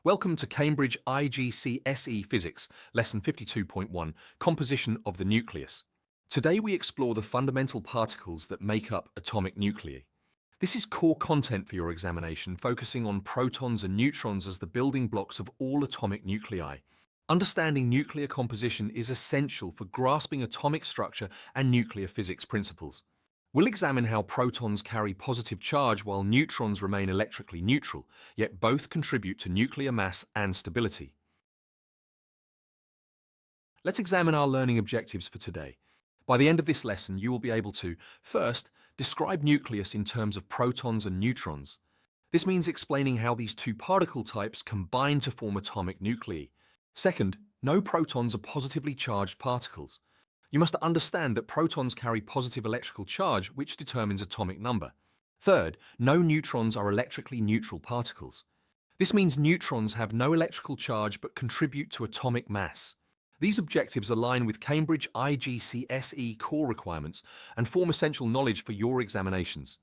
Welcome to Cambridge IGCSE Physics, Lesson 52.1, Composition of the Nucleus. Today we explore the fundamental particles that make up atomic nuclei. This is core content for your examination, focusing on protons and neutrons as the building blocks of all atomic nuclei. Understanding nuclear composition is essential for grasping atomic structure and nuclear physics principles. We'll examine how protons carry positive charge while neutrons remain electrically neutral, yet both contribute to nuclear mass and stability. Let's examine our learning objectives for today. By the end of this lesson, you will be able to, first, describe nucleus in terms of protons and neutrons. This means explaining how these two particle types combine to form atomic nuclei. Second, no protons are positively charged particles. You must understand that protons carry positive electrical charge, which determines atomic number. Third, no neutrons are electrically neutral particles. This means neutrons have no electrical charge but contribute to atomic mass. These objectives align with Cambridge IGCSE core requirements and form essential knowledge for your examinations.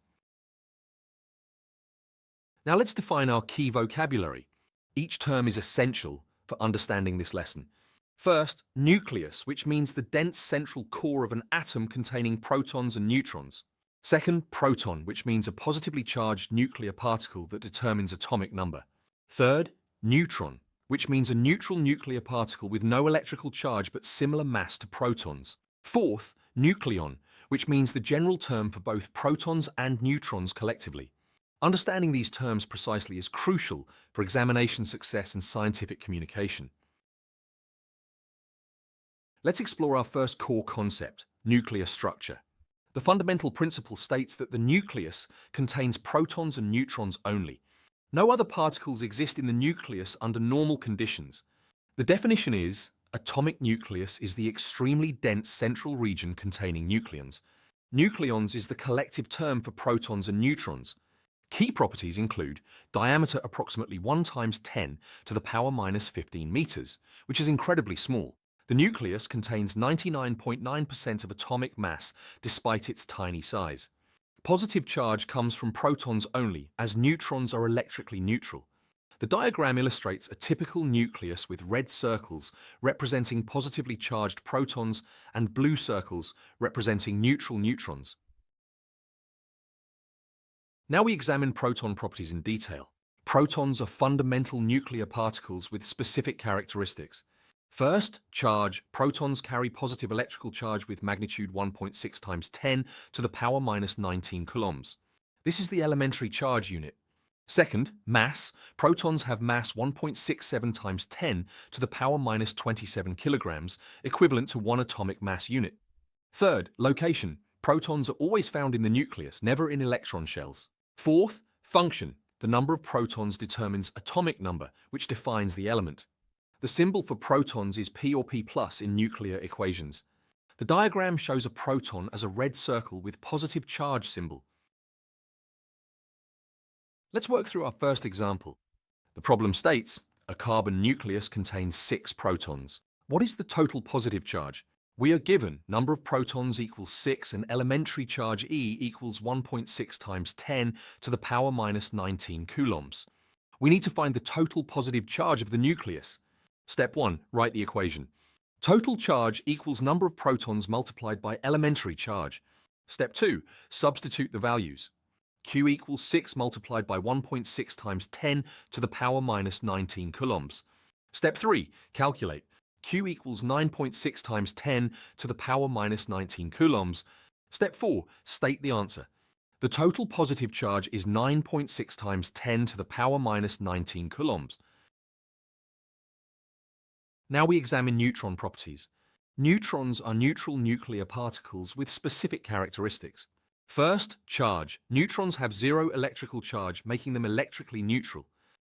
Now let's define our key vocabulary. Each term is essential for understanding this lesson. First, nucleus, which means the dense central core of an atom containing protons and neutrons. Second, proton, which means a positively charged nuclear particle that determines atomic number. Third, neutron, which means a neutral nuclear particle with no electrical charge but similar mass to protons. Fourth, nucleon, which means the general term for both protons and neutrons collectively. Understanding these terms precisely is crucial for examination success and scientific communication. Let's explore our first core concept, nuclear structure. The fundamental principle states that the nucleus contains protons and neutrons only. No other particles exist in the nucleus under normal conditions. The definition is, atomic nucleus is the extremely dense central region containing nucleons. Nucleons is the collective term for protons and neutrons. Key properties include diameter approximately 1 × 10 to the power minus 15 meters, which is incredibly small. The nucleus contains 99.9% of atomic mass despite its tiny size. Positive charge comes from protons only, as neutrons are electrically neutral. The diagram illustrates a typical nucleus with red circles representing positively charged protons and blue circles representing neutral neutrons. Now we examine proton properties in detail. Protons are fundamental nuclear particles with specific characteristics. First, charge. Protons carry positive electrical charge with magnitude 1.6 × 10 to the power minus 19 coulombs. This is the elementary charge unit. Second, mass. Protons have mass 1.67 × 10 to the power minus 27 kilograms, equivalent to 1 atomic mass unit. Third, location. Protons are always found in the nucleus, never in electron shells. Fourth, function. The number of protons determines atomic number, which defines the element. The symbol for protons is P or P+ in nuclear equations. The diagram shows a proton as a red circle with positive charge symbol. Let's work through our first example. The problem states, a carbon nucleus contains 6 protons. What is the total positive charge? We are given number of protons equals 6 and elementary charge E equals 1.6 × 10 to the power minus 19 coulombs. We need to find the total positive charge of the nucleus. Step 1. Write the equation. Total charge equals number of protons multiplied by elementary charge. Step 2. Substitute the values. Q equals 6 multiplied by 1.6 × 10 to the power minus 19 coulombs. Step 3. Calculate. Q equals 9.6 × 10 to the power minus 19 coulombs. Step 4. State the answer. The total positive charge is 9.6 × 10 to the power minus 19 coulombs. Now we examine neutron properties. Neutrons are neutral nuclear particles with specific characteristics. First, charge. Neutrons have 0 electrical charge, making them electrically neutral.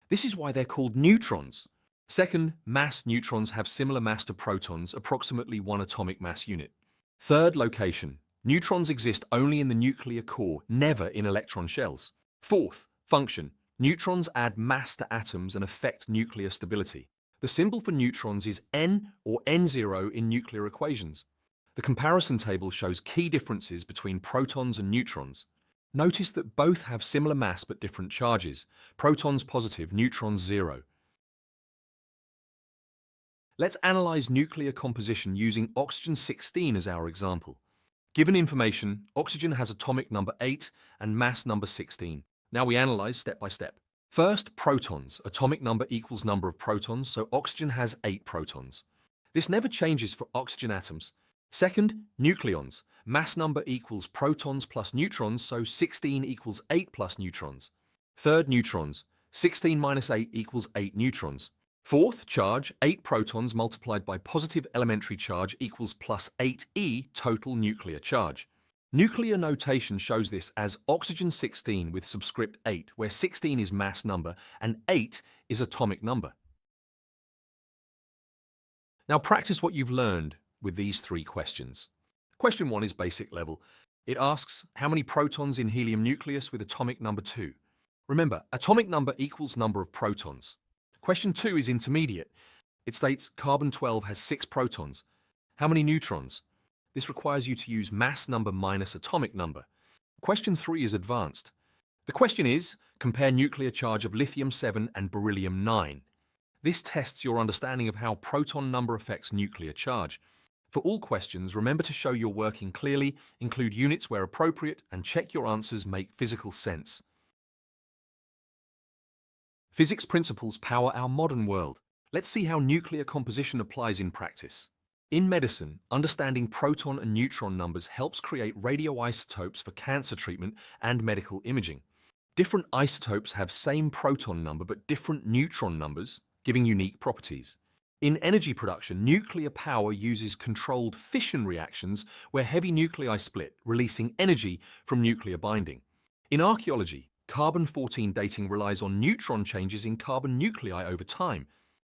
This is why they're called neutrons. Second, mass. Neutrons have similar mass to protons, approximately 1 atomic mass unit. Third, location. Neutrons exist only in the nuclear core, never in electron shells. Fourth, function. Neutrons add mass to atoms and affect nuclear stability. The symbol for neutrons is N or N0 in nuclear equations. The comparison table shows key differences between protons and neutrons. Notice that both have similar mass but different charges. Protons positive, neutrons 0. Let's analyze nuclear composition using oxygen 16 as our example. Given information, oxygen has atomic number 8 and mass number 16. Now we analyze step by step. First, protons. Atomic number equals number of protons, so oxygen has 8 protons. This never changes for oxygen atoms. Second, nucleons. Mass number equals protons plus neutrons, so 16 equals 8 plus neutrons. Third, neutrons. 16 minus 8 equals 8 neutrons. Fourth, charge. 8 protons multiplied by positive elementary charge equals plus 8e total nuclear charge. Nuclear notation shows this as oxygen 16 with subscript 8, where 16 is mass number and 8 is atomic number. Now practice what you've learned with these 3 questions. Question 1 is basic level. It asks, how many protons in helium nucleus with atomic number 2? Remember, atomic number equals number of protons. Question 2 is intermediate. It states carbon-12 has 6 protons. How many neutrons? This requires you to use mass number minus atomic number. Question 3 is advanced. The question is, compare nuclear charge of lithium-7 and beryllium-9. This tests your understanding of how proton number affects nuclear charge. For all questions, remember to show you're working clearly, include units where appropriate, and check your answers make physical sense. Physics principles power our modern world. Let's see how nuclear composition applies in practice. In medicine, understanding proton and neutron numbers helps create radioisotopes for cancer treatment and medical imaging. Different isotopes have same proton number but different neutron numbers, giving unique properties. In energy production, nuclear power uses controlled fission reactions where heavy nuclei split, releasing energy from nuclear binding. In archaeology, carbon-14 dating relies on neutron changes in carbon nuclei over time.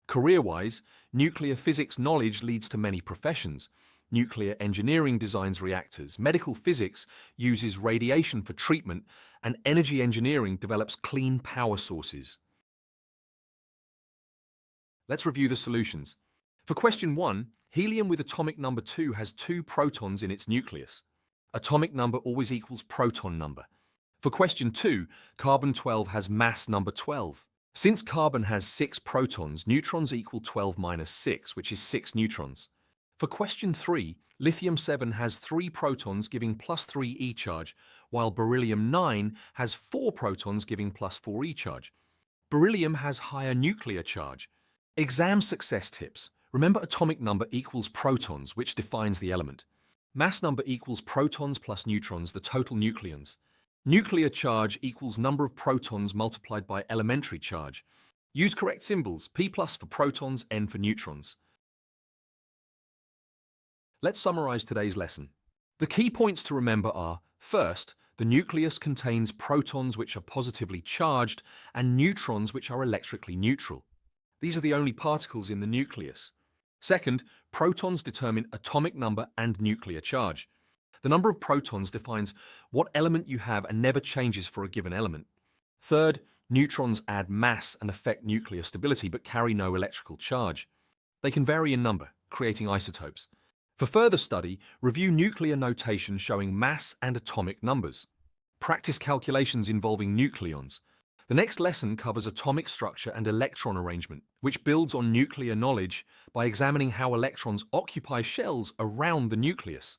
Career-wise, nuclear physics knowledge leads to many professions. Nuclear engineering designs reactors, medical physics uses radiation for treatment, and energy engineering develops clean power sources. Let's review the solutions. For question 1, helium with atomic number 2 has 2 protons in its nucleus. Atomic number always equals proton number. For question 2, carbon-12 has mass number 12. Since carbon has 6 protons, neutrons equal 12 minus 6, which is 6 neutrons. For question 3, lithium-7 has 3 protons giving plus 3e charge, while beryllium-9 has 4 protons giving plus 4e charge. Beryllium has higher nuclear charge. Exam success tips. Remember atomic number equals protons, which defines the element. Mass number equals protons plus neutrons, the total nucleons. Nuclear charge equals number of protons multiplied by elementary charge. Use correct symbols, P+ for protons, N for neutrons. Let's summarize today's lesson. The key points to remember are, first, the nucleus contains protons which are positively charged and neutrons which are electrically neutral. These are the only particles in the nucleus. Second, protons determine atomic number and nuclear charge. The number of protons defines what element you have and never changes for a given element. Third, neutrons add mass and affect nuclear stability but carry no electrical charge. They can vary in number, creating isotopes. For further study, review nuclear notation showing mass and atomic numbers. Practice calculations involving nucleons. The next lesson covers atomic structure and electron arrangement, which builds on nuclear knowledge by examining how electrons occupy shells around the nucleus.